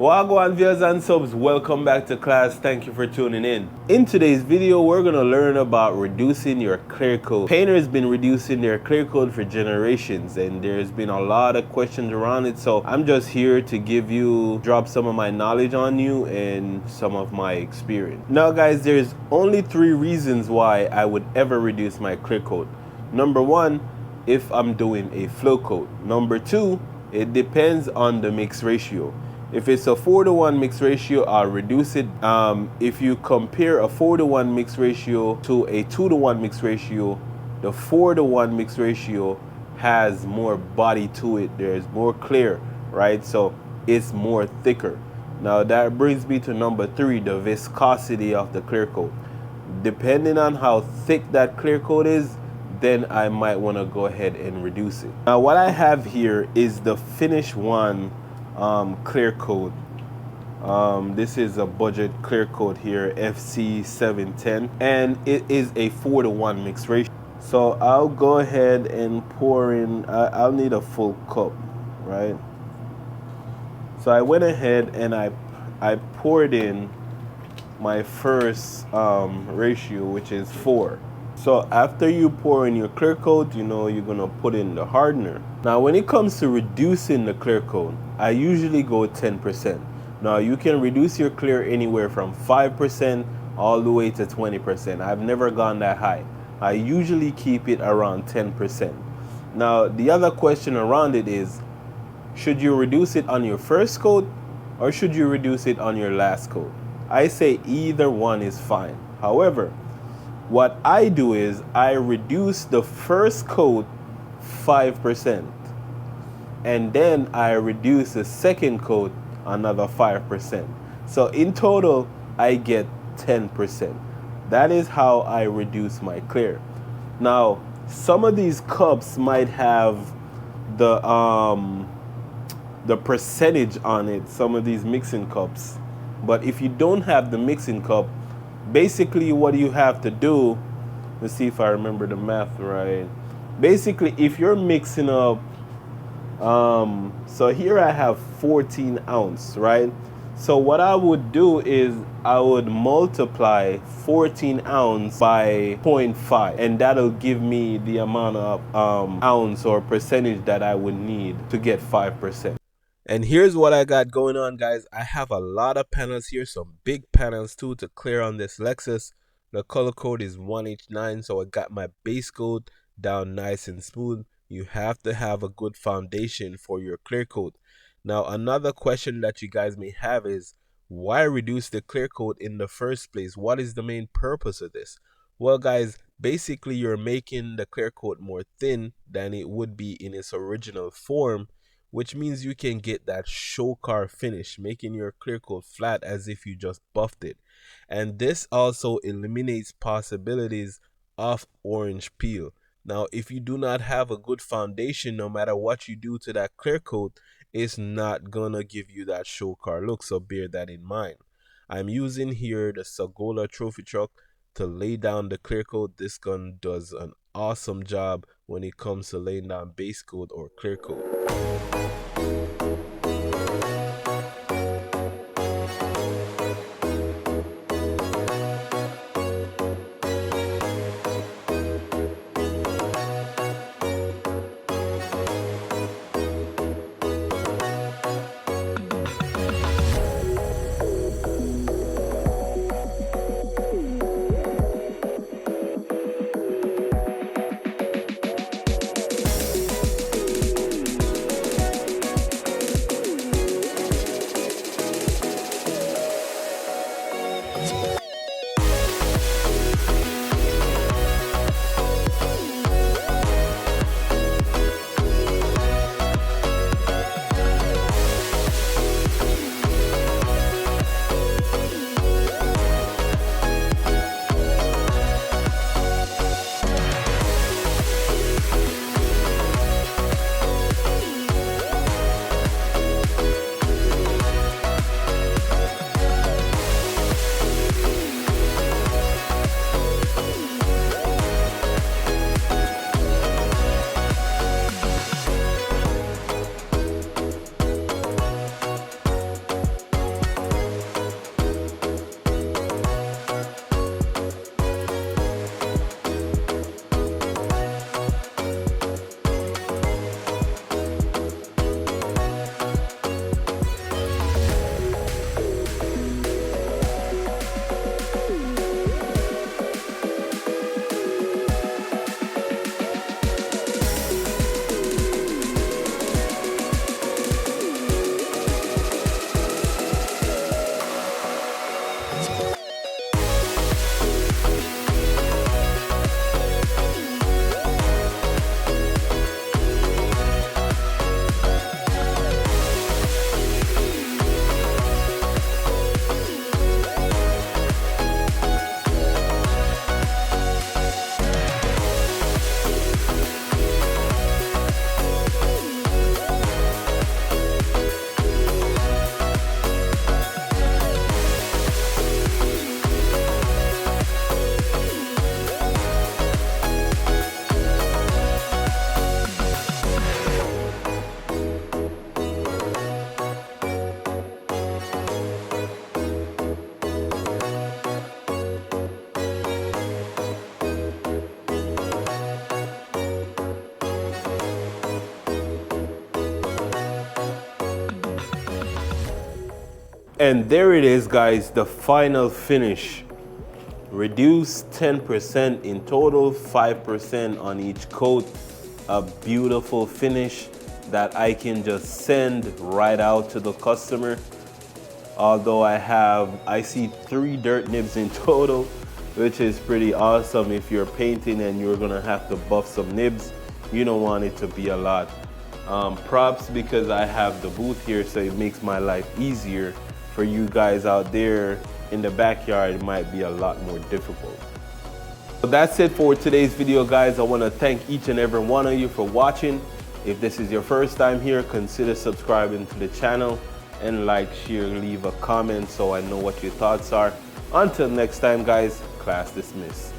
Wagwan viewers and subs, welcome back to class. Thank you for tuning in. In today's video, we're going to learn about reducing your clear code. Painter has been reducing their clear code for generations, and there's been a lot of questions around it. So I'm just here to drop some of my knowledge on you and some of my experience. Now guys, there's only 3 reasons why I would ever reduce my clear code. Number 1, if I'm doing a flow code. Number 2, it depends on the mix ratio. If it's a 4:1 mix ratio, I'll reduce it. If you compare a 4:1 mix ratio to a 2:1 mix ratio, the 4:1 mix ratio has more body to it. There's more clear, right? So it's more thicker. Now that brings me to number 3, the viscosity of the clear coat. Depending on how thick that clear coat is, then I might want to go ahead and reduce it. Now what I have here is the Finish One clear coat. This is a budget clear coat here, FC710, and it is a 4:1 mix ratio. So I'll go ahead and pour in, I'll need a full cup, right? So I went ahead and I poured in my first ratio, which is 4. So after you pour in your clear coat, you know you're gonna put in the hardener. Now when it comes to reducing the clear coat, I usually go 10%. Now you can reduce your clear anywhere from 5% all the way to 20%. I've never gone that high. I usually keep it around 10%. Now the other question around it is, should you reduce it on your first coat or should you reduce it on your last coat? I say either one is fine. However, what I do is I reduce the first coat 5%, and then I reduce the second coat another 5%. So in total, I get 10%. That is how I reduce my clear. Now, some of these cups might have the percentage on it, some of these mixing cups. But if you don't have the mixing cup, basically what you have to do, let's see if I remember the math right. Basically, if you're mixing up, so here I have 14 ounce, right? So what I would do is I would multiply 14 ounce by 0.5, and that'll give me the amount of ounce or percentage that I would need to get 5%. And here's what I got going on, guys. I have a lot of panels here, some big panels too to clear on this Lexus. The color code is 1H9, so I got my base coat down nice and smooth. You have to have a good foundation for your clear coat. Now another question that you guys may have is, why reduce the clear coat in the first place? What is the main purpose of this? Well guys, basically you're making the clear coat more thin than it would be in its original form, which means you can get that show car finish, making your clear coat flat as if you just buffed it. And this also eliminates possibilities of orange peel. Now if you do not have a good foundation, no matter what you do to that clear coat, it's not gonna give you that show car look, so bear that in mind. I'm using here the Sagola trophy truck to lay down the clear coat. This gun does an awesome job when it comes to laying down base coat or clear coat. And there it is, guys, the final finish. Reduced 10% in total, 5% on each coat. A beautiful finish that I can just send right out to the customer. Although I see 3 dirt nibs in total, which is pretty awesome. If you're painting and you're gonna have to buff some nibs, you don't want it to be a lot. Props, because I have the booth here, so it makes my life easier. For you guys out there in the backyard, it might be a lot more difficult. So that's it for today's video, guys. I want to thank each and every one of you for watching. If this is your first time here, consider subscribing to the channel and like, share, leave a comment so I know what your thoughts are. Until next time, guys, class dismissed.